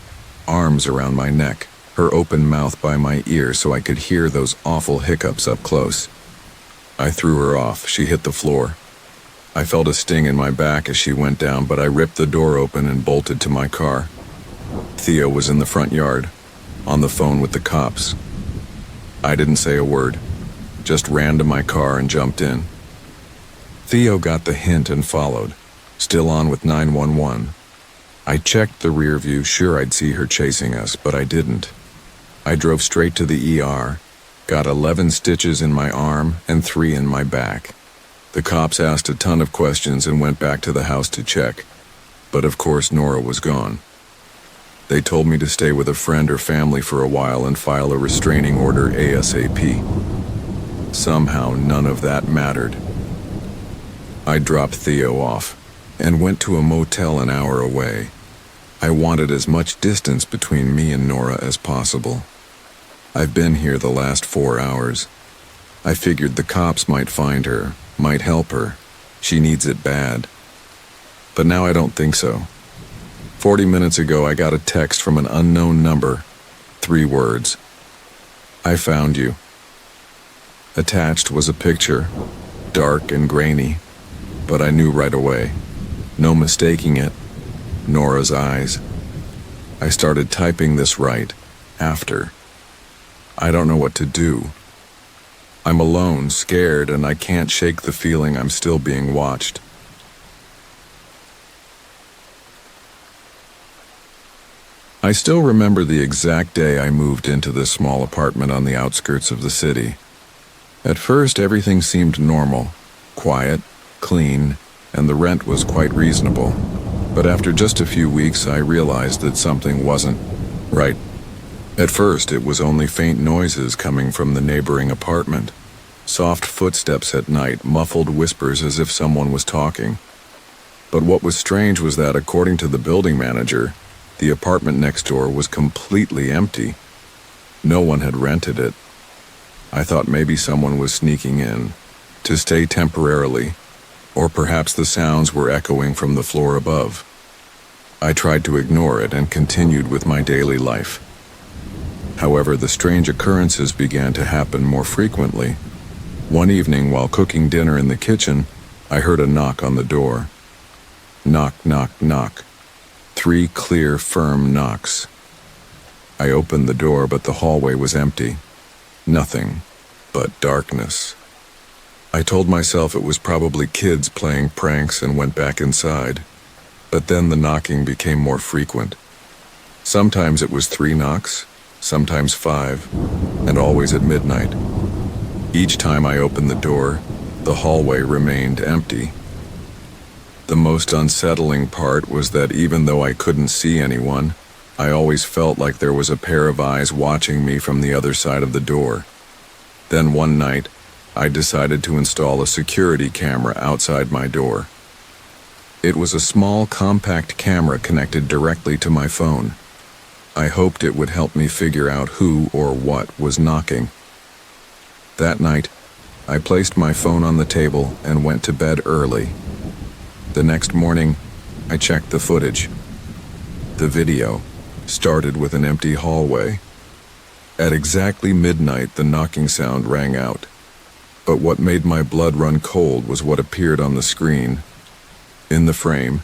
arms around my neck, her open mouth by my ear so I could hear those awful hiccups up close. I threw her off. She hit the floor. I felt a sting in my back as she went down, but I ripped the door open and bolted to my car. Theo was in the front yard, on the phone with the cops. I didn't say a word, just ran to my car and jumped in. Theo got the hint and followed, still on with 911. I checked the rear view, sure I'd see her chasing us, but I didn't. I drove straight to the ER, got 11 stitches in my arm and 3 in my back. The cops asked a ton of questions and went back to the house to check, but of course Nora was gone. They told me to stay with a friend or family for a while and file a restraining order ASAP. Somehow none of that mattered. I dropped Theo off and went to a motel an hour away. I wanted as much distance between me and Nora as possible. I've been here the last 4 hours. I figured the cops might find her, might help her. She needs it bad. But now I don't think so. 40 minutes ago, I got a text from an unknown number. 3 words. "I found you." Attached was a picture, dark and grainy, but I knew right away. No mistaking it. Nora's eyes. I started typing this right after. I don't know what to do. I'm alone, scared, and I can't shake the feeling I'm still being watched. I still remember the exact day I moved into this small apartment on the outskirts of the city. At first, everything seemed normal, quiet, clean, and the rent was quite reasonable. But after just a few weeks, I realized that something wasn't right. At first, it was only faint noises coming from the neighboring apartment. Soft footsteps at night, muffled whispers as if someone was talking. But what was strange was that, according to the building manager, the apartment next door was completely empty. No one had rented it. I thought maybe someone was sneaking in, to stay temporarily, or perhaps the sounds were echoing from the floor above. I tried to ignore it and continued with my daily life. However, the strange occurrences began to happen more frequently. One evening, while cooking dinner in the kitchen, I heard a knock on the door. Knock, knock, knock. 3 clear, firm knocks. I opened the door, but the hallway was empty. Nothing but darkness. I told myself it was probably kids playing pranks and went back inside. But then the knocking became more frequent. Sometimes it was 3 knocks, sometimes 5, and always at midnight. Each time I opened the door, the hallway remained empty. The most unsettling part was that even though I couldn't see anyone, I always felt like there was a pair of eyes watching me from the other side of the door. Then one night, I decided to install a security camera outside my door. It was a small, compact camera connected directly to my phone. I hoped it would help me figure out who or what was knocking. That night, I placed my phone on the table and went to bed early. The next morning, I checked the footage. The video started with an empty hallway. At exactly midnight, the knocking sound rang out. But what made my blood run cold was what appeared on the screen. In the frame,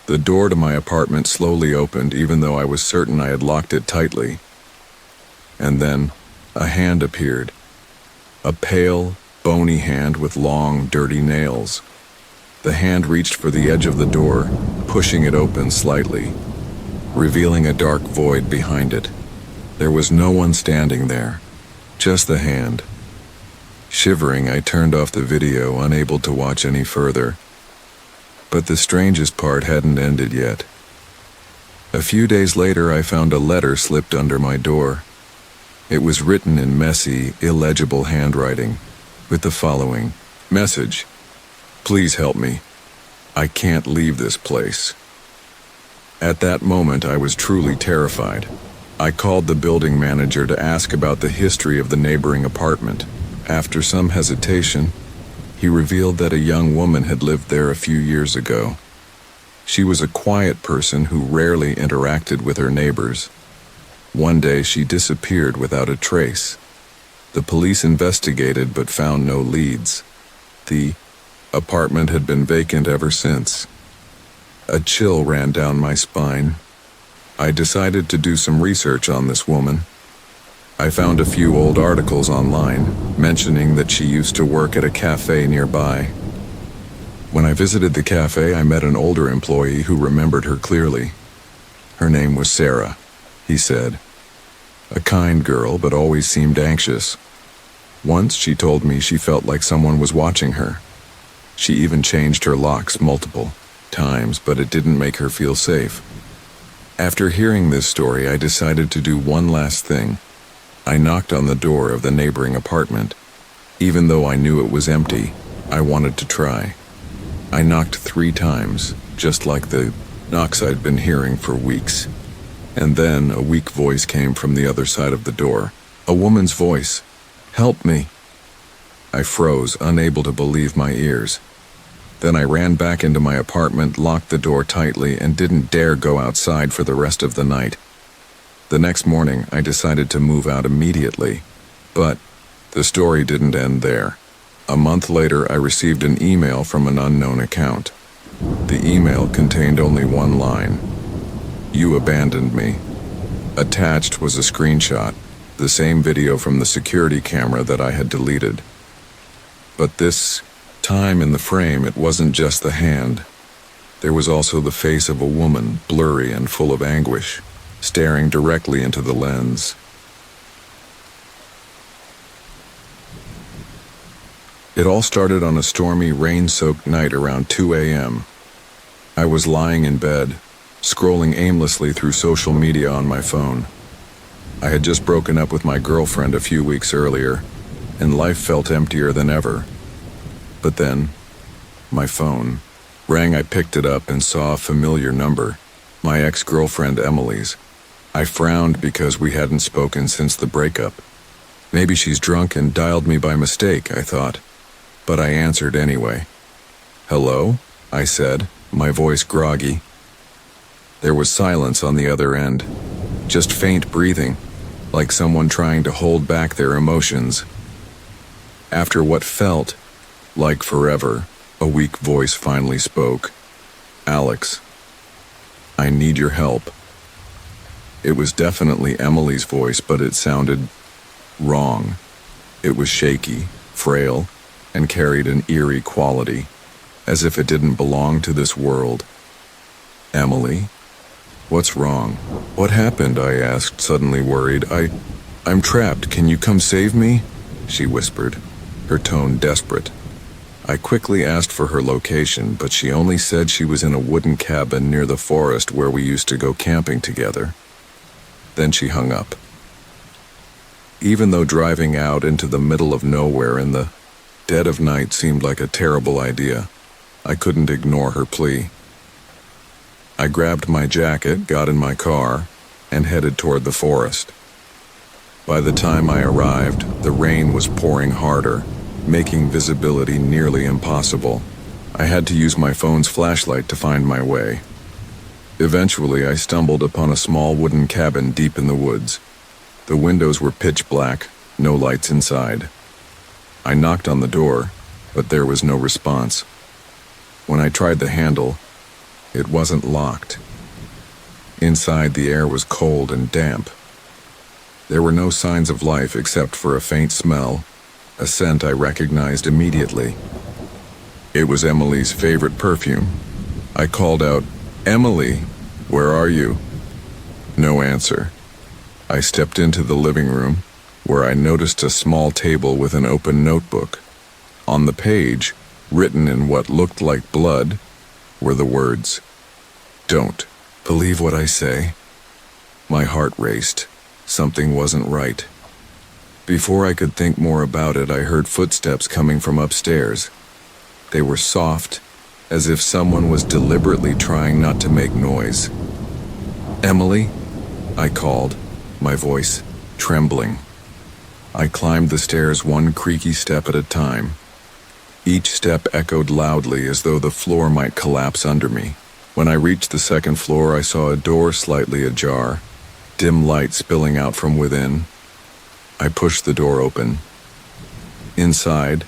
the door to my apartment slowly opened, even though I was certain I had locked it tightly. And then, a hand appeared. A pale, bony hand with long, dirty nails. The hand reached for the edge of the door, pushing it open slightly, revealing a dark void behind it. There was no one standing there, just the hand. Shivering, I turned off the video, unable to watch any further. But the strangest part hadn't ended yet. A few days later, I found a letter slipped under my door. It was written in messy, illegible handwriting, with the following message: "Please help me. I can't leave this place." At that moment, I was truly terrified. I called the building manager to ask about the history of the neighboring apartment. After some hesitation, he revealed that a young woman had lived there a few years ago. She was a quiet person who rarely interacted with her neighbors. One day, she disappeared without a trace. The police investigated but found no leads. The apartment had been vacant ever since. A chill ran down my spine. I decided to do some research on this woman. I found a few old articles online mentioning that she used to work at a cafe nearby. When I visited the cafe, I met an older employee who remembered her clearly. Her name was Sarah, he said. A kind girl, but always seemed anxious. Once she told me she felt like someone was watching her. She even changed her locks multiple times, but it didn't make her feel safe. After hearing this story, I decided to do one last thing. I knocked on the door of the neighboring apartment. Even though I knew it was empty, I wanted to try. I knocked 3 times, just like the knocks I'd been hearing for weeks. And then a weak voice came from the other side of the door. A woman's voice. "Help me." I froze, unable to believe my ears. Then I ran back into my apartment, locked the door tightly, and didn't dare go outside for the rest of the night. The next morning, I decided to move out immediately. But the story didn't end there. A month later, I received an email from an unknown account. The email contained only one line: "You abandoned me." Attached was a screenshot, the same video from the security camera that I had deleted. But this time in the frame, it wasn't just the hand. There was also the face of a woman, blurry and full of anguish, staring directly into the lens. It all started on a stormy, rain-soaked night around 2 a.m. I was lying in bed, scrolling aimlessly through social media on my phone. I had just broken up with my girlfriend a few weeks earlier, and life felt emptier than ever. But then, my phone rang. I picked it up and saw a familiar number, my ex-girlfriend Emily's. I frowned because we hadn't spoken since the breakup. Maybe she's drunk and dialed me by mistake, I thought. But I answered anyway. "Hello?" I said, my voice groggy. There was silence on the other end, just faint breathing, like someone trying to hold back their emotions. After what felt like forever, a weak voice finally spoke. "Alex, I need your help." It was definitely Emily's voice, but it sounded wrong. It was shaky, frail, and carried an eerie quality, as if it didn't belong to this world. "Emily? What's wrong? What happened?" I asked, suddenly worried. I'm trapped. Can you come save me?" she whispered, her tone desperate. I quickly asked for her location, but she only said she was in a wooden cabin near the forest where we used to go camping together. Then she hung up. Even though driving out into the middle of nowhere in the Dead of night seemed like a terrible idea. I couldn't ignore her plea. I grabbed my jacket, got in my car, and headed toward the forest. By the time I arrived, the rain was pouring harder, making visibility nearly impossible. I had to use my phone's flashlight to find my way. Eventually, I stumbled upon a small wooden cabin deep in the woods. The windows were pitch black, no lights inside. I knocked on the door, but there was no response. When I tried the handle, it wasn't locked. Inside, the air was cold and damp. There were no signs of life except for a faint smell, a scent I recognized immediately. It was Emily's favorite perfume. I called out, "Emily, where are you?" No answer. I stepped into the living room, where I noticed a small table with an open notebook. On the page, written in what looked like blood, were the words, "Don't believe what I say." My heart raced. Something wasn't right. Before I could think more about it, I heard footsteps coming from upstairs. They were soft, as if someone was deliberately trying not to make noise. "Emily?" I called, my voice trembling. I climbed the stairs one creaky step at a time. Each step echoed loudly as though the floor might collapse under me. When I reached the second floor, I saw a door slightly ajar, dim light spilling out from within. I pushed the door open. Inside,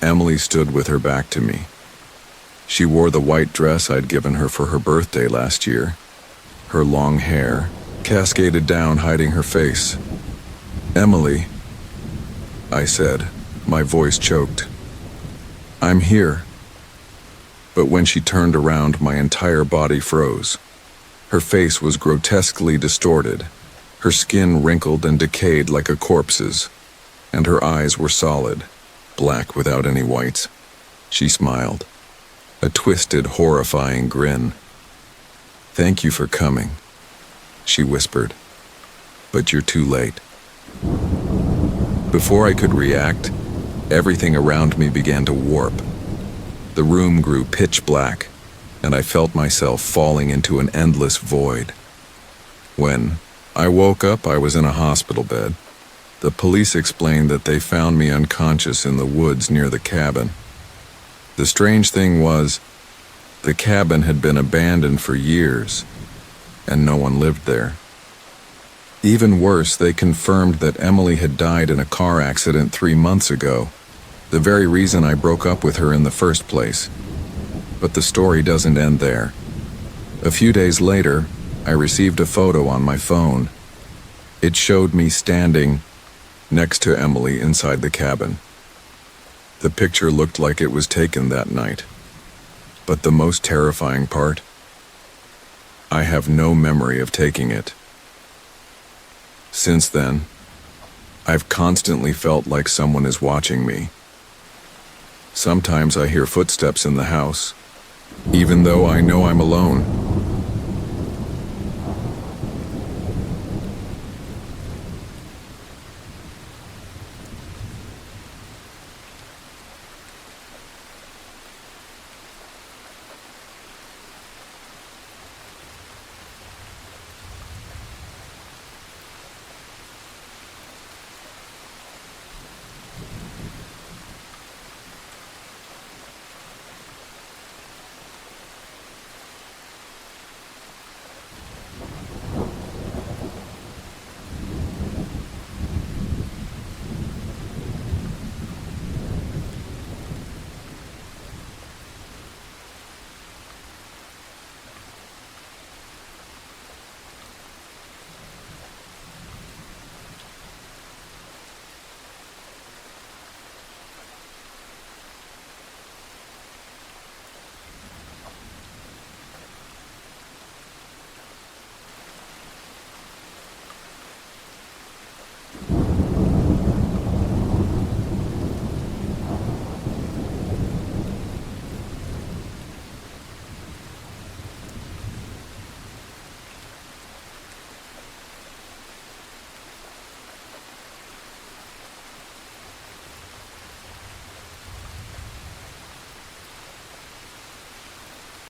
Emily stood with her back to me. She wore the white dress I'd given her for her birthday last year. Her long hair cascaded down, hiding her face. "Emily," I said, my voice choked. "I'm here." But when she turned around, my entire body froze. Her face was grotesquely distorted, her skin wrinkled and decayed like a corpse's, and her eyes were solid, black without any whites. She smiled, a twisted, horrifying grin. "Thank you for coming," she whispered, "but you're too late." Before I could react, everything around me began to warp. The room grew pitch black, and I felt myself falling into an endless void. When I woke up, I was in a hospital bed. The police explained that they found me unconscious in the woods near the cabin. The strange thing was, the cabin had been abandoned for years, and no one lived there. Even worse, they confirmed that Emily had died in a car accident 3 months ago, the very reason I broke up with her in the first place. But the story doesn't end there. A few days later, I received a photo on my phone. It showed me standing next to Emily inside the cabin. The picture looked like it was taken that night. But the most terrifying part, I have no memory of taking it. Since then, I've constantly felt like someone is watching me. Sometimes I hear footsteps in the house, even though I know I'm alone.